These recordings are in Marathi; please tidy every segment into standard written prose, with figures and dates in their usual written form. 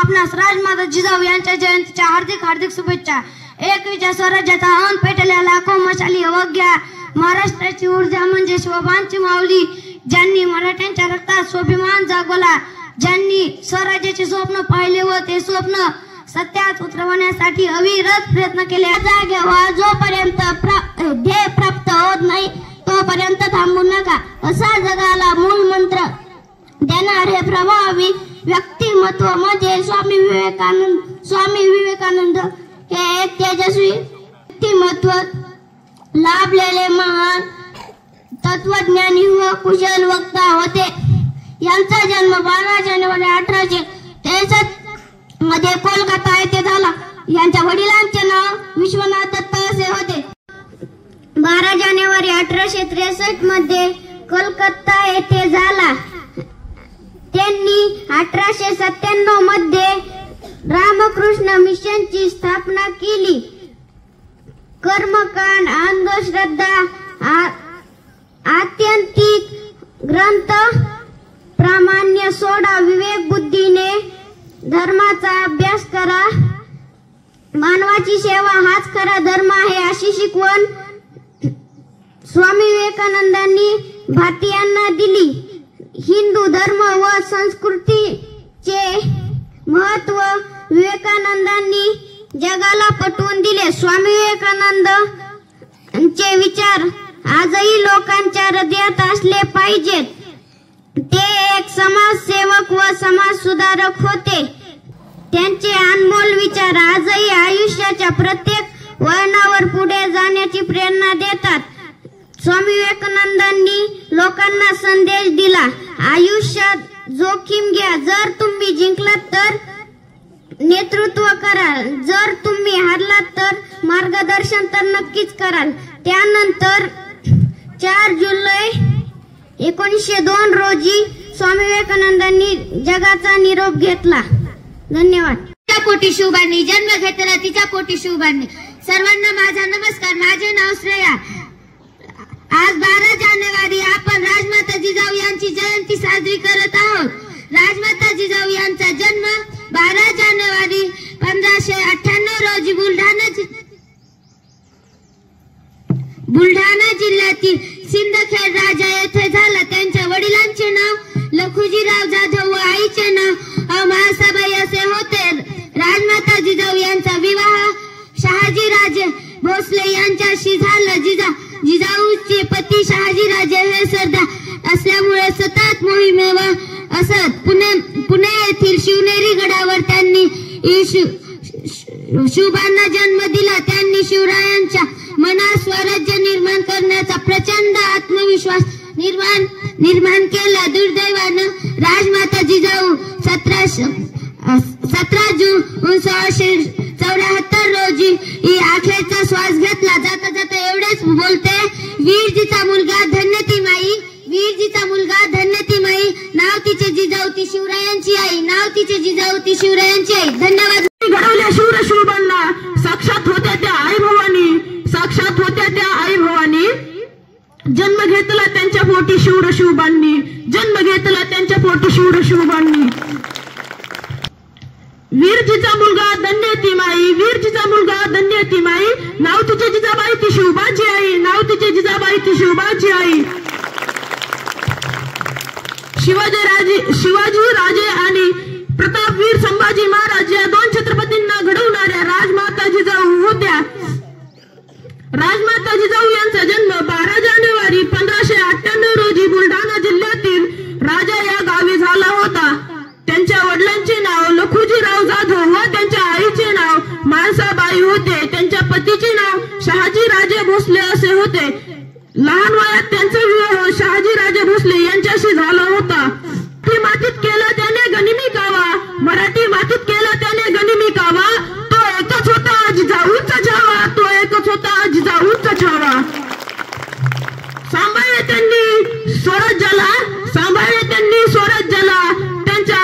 आपणास राजमाता जिजाऊ यांच्या जयंतीच्या हार्दिक हार्दिक शुभेच्छा। 21व्या स्वराज्याचा हवन पेटल्या लाखो मशाली अवघ्या महाराष्ट्राची ऊर्जा म्हणजे शोभांची माऊली, ज्यांनी मराठ्यांच्या रक्तात स्वाभिमान जागवला, ज्यांनी स्वराज्याचे स्वप्न पाहिले व ते स्वप्न सत्यात उतरवण्यासाठी अविरत प्रयत्न केले। जागेवा जोपर्यंत ध्येय प्राप्त होत नाही तोपर्यंत थांबू नका, असा जगाला मूल मंत्र देणारे प्रभावी व्यक्तिमत्व म्हणजे स्वामी विवेकानंद हे एक तेजस्वी व्यक्तिमत्व, लाभलेले महान तत्वज्ञानी व कुशल वक्ता होते। यांचा जन्म 12 जानेवारी 1863 मध्ये कोलकाता येथे झाला। यांच्या वडिलांचे नाव विश्वनाथ दत्त असे होते। 12 जानेवारी 1863 मध्ये कोलकाता येथे झाला। त्यांनी 1897 मध्ये रामकृष्ण मिशनची स्थापना केली। कर्मकांड, अंधश्रद्धा, आत्यंतिक ग्रंथ प्रामाण्य सोडा, विवेक बुद्धीने धर्माचा अभ्यास करा, मानवाची सेवा हाच खरा धर्म आहे अशी शिकवण स्वामी विवेकानंदांनी भारतीयांना दिली। हिंदू धर्म व संस्कृतीचे महत्व विवेकानंदांनी जगाला पटवून दिले। स्वामी विवेकानंदांचे विचार आजही लोकांच्या हृदयात असले पाहिजेत। ते एक समाजसेवक व समाज सुधारक होते। त्यांचे अनमोल विचार आजही आयुष्याच्या प्रत्येक वळणावर पुढे जाण्याची प्रेरणा देतात। स्वामी विवेकानंदांनी लोकांना संदेश दिला, आयुष्यात जोखीम घ्या, जर तुम्ही जिंकलात तर नेतृत्व कराल, जर तुम्ही हारलात तर मार्गदर्शन तर नक्कीच कराल। त्यानंतर 4 जुलै 1902 रोजी स्वामी विवेकानंदांनी जगाचा निरोप घेतला। धन्यवाद। तिच्या पोटी शुभांनी जन्म घेतला, तिच्या पोटी शुभांनी। सर्वांना माझा नमस्कार। माझे नाव श्रेया। आज 12 जानेवारी आपण राजमाता जिजाऊ यांची जयंती साजरी करत आहोत। राजमाता जिजाऊ यांचा जन्म 12 जानेवारी 1598 रोजी बुलढाणा जिल्ह्यातील सिंदखेड राजा येथे झाला। त्यांच्या वडिलांचे नाव लखुजीराव जाधव व आईचे नाव महासाबाई असे होते। राजमाता जिजाऊ यांचा विवाह शहाजीराजे भोसले यांच्याशी झाला। जिजाऊचे पती शहाजीराजे हे सरदार असल्यामुळे सतत मोहिमेवर असत। पुणे येथील शिवनेरी गडावर त्यांनी शुभांना जन्म दिला। त्यांनी शिवरायांच्या मनात स्वराज्य निर्माण करण्याचा प्रचंड आत्मविश्वास निर्माण केला। दुर्दैवाने राजमाता जिजाऊ 17 जून 1674 रोजी आखेरचा श्वास घेतला। जाता जाता एवढेच बोलते, वीरजीचा मुलगा धन्य ती माई, वीरजीचा मुलगा धन्य ती माई, नाव तिचे जिजाऊ ती शिवरायांची आई, नाव तिचे जिजाऊ ती शिवरायांची आई। धन्यवाद। घडवल्या शूरशूरांना साक्षात होत्या त्या आई भवानी, साक्षात होत्या त्या आई भवानी। जन्म घेतला त्यांच्या पोटी शूरशूरांनी, जन्म घेतला त्यांच्या पोटी शूरशूरांनी। वीरजीचा मुलगा धन्य ती माई, वीरजीचा मुलगा धन्य ती माई, नाव तिचे जिजाबाई ती शिवबाची आई, नाव तिचे जिजाबाई ती शिवबाची आई। शिवाजी राजे आणि प्रतापवीर संभाजी महाराज या 2 छत्रपतींना घडवणाऱ्या राजमाता जिजाऊ होत्या। राजमाता जिजाऊ यांचा जन्म 12 जानेवारी 1598 रोजी बुलढाणा जिल्ह्यातील राजा या गावी झाला होता। त्यांच्या वडिलांचे नाव लखुजीराव जाधव व त्यांच्या आईचे नाव महासाबाई होते। त्यांच्या पतीचे नाव शहाजीराजे भोसले असे होते। लहान वयात त्यांचा विवाह शहाजीराजे भोसले यांच्याशी झाला होता। मराठी मातीत केला त्याने गनिमी कावा, मराठी मातीत केला त्याने गनिमी कावा, तो एकच होता जिजाऊचा छावा, तो एकच होता जिजाऊचा छावा। सांभाळले त्यांनी स्वराज्याला, सांभाळले त्यांनी स्वराज्याला, त्यांच्या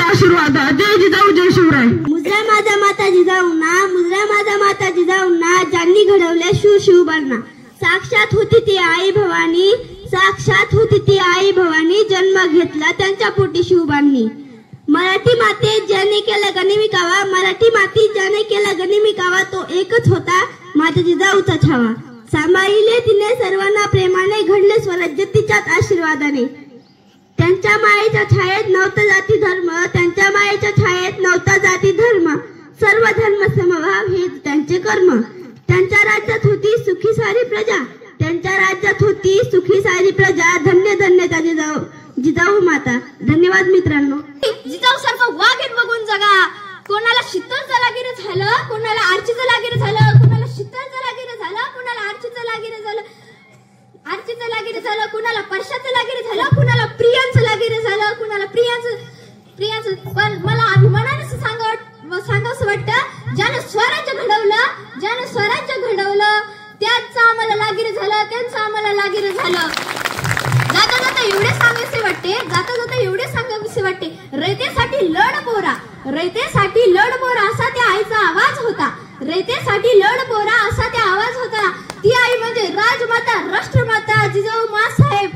आशीर्वादात जय जिजाऊ जय शिवराय। मुजरा माझा माता जिजाऊंना, मुजरा माझा माता जिजाऊंना, ज्यांनी घडवल्या शूरशूरांना। साक्षात होती ती आई भवानी, साक्षात होती ती आई भवानी, जन्म घेतला त्यांच्या पोटी शिवबांनी। मराठी माते ज्याने केला गनिमी कावा, मराठी माती ज्याने केला गनिमी कावा, तो एकच होता माझ्या जिजाऊचा छावा. सांभाळिले तिने सर्वांना प्रेमाने, घडले स्वराज्य तिच्याच आशीर्वादाने. त्यांच्या मायेच्या छायेत नव्हता जाती धर्म, त्यांच्या मायेच्या छायेत नव्हता जाती धर्म, सर्व धर्म समभाव हे त्यांचे कर्म. त्यांच्या राज्यात होती सुखी सारी प्रजा, त्यांच्या राज्यात होती सुखी सारी प्रजा. धन्य धन्य त्या जिजाऊ माता. धन्यवाद मित्रांनो. जिजाऊ सारखं वाघेर बघून जगा. कोणाला शीतलचं लागीर झालं, कोणाला आर्चीचं लागीर झालं, कोणाला शीतलचं लागीर झालं, कोणाला आर्चीचं लागीर झालं, आर्चीचं लागीर झालं, कुणाला परशाचं लागीर झालं, कुणाला प्रियांचं लागीर झालं, कुणाला प्रियांचं. पण मला अभिमानाने सांगावंसं वाटतं, ज्यानं स्वराज्य घडवलं त्याचं आम्हाला लागीर झालं, त्यांचं आम्हाला लागीर झालं. जाता जाता एवढे सांगावेसे वाटते, रयतेसाठी लढ बोरा, रयतेसाठी लढ बोरा असा त्या आईचा आवाज होता, रयतेसाठी लढ बोरा असा त्या आवाज होता. ती आई म्हणजे राजमाता, राष्ट्रमाता जिजाऊ माँसाहेब.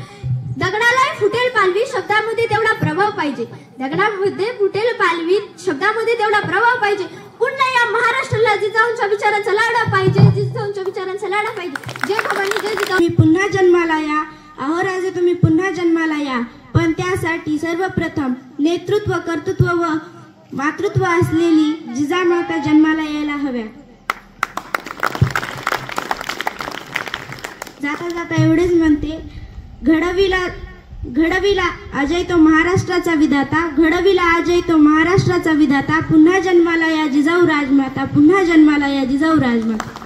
दगडाला फुटेल पालवी, शब्दामध्ये तेवढा प्रभाव पाहिजे. दगडामध्ये फुटेल पालवी, शब्दामध्ये तेवढा प्रभाव पाहिजे. पुन्हा या महाराष्ट्राला जिजाऊंच्या विचारांचा लाडा पाहिजे, जिजाऊंच्या विचारांचा लाडा पाहिजे. जय भवानी, जय जिजाऊ. तुम्ही पुन्हा जन्माला या, अहो राजे तुम्ही पुन्हा जन्माला या. पण त्यासाठी सर्वप्रथम नेतृत्व, कर्तृत्व व मातृत्व असलेली जिजामाता जन्माला यायला हव्या. जाता जाता एवढेच म्हणते, घडविला अजय तो महाराष्ट्राचा विधाता, घडविला अजय तो महाराष्ट्राचा विधाता. पुन्हा जन्माला या जिजाऊ राजमाता, पुन्हा जन्माला या जिजाऊ राजमाता.